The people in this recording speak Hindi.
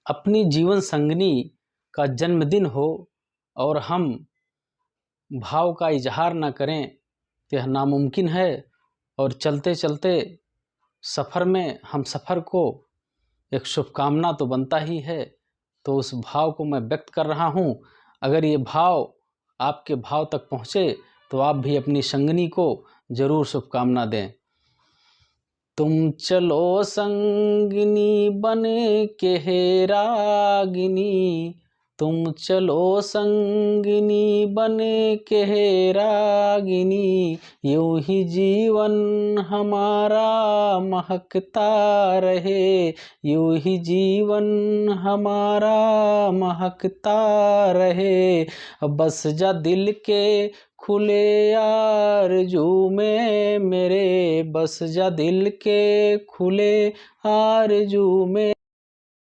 अपनी जीवन संगनी का जन्मदिन हो और हम भाव का इजहार न करें तो यह नामुमकिन है। और चलते चलते सफ़र में हम सफ़र को एक शुभकामना तो बनता ही है, तो उस भाव को मैं व्यक्त कर रहा हूँ। अगर ये भाव आपके भाव तक पहुँचे तो आप भी अपनी संगनी को ज़रूर शुभकामना दें। तुम चलो संगिनी बने के हे रागिनी, तुम चलो संगिनी बने के हे रागिनी, यूं ही जीवन हमारा महकता रहे, यूं ही जीवन हमारा महकता रहे। बस जा दिल के खुले आरज़ू में मेरे, बस जा दिल के खुले आरज़ू में।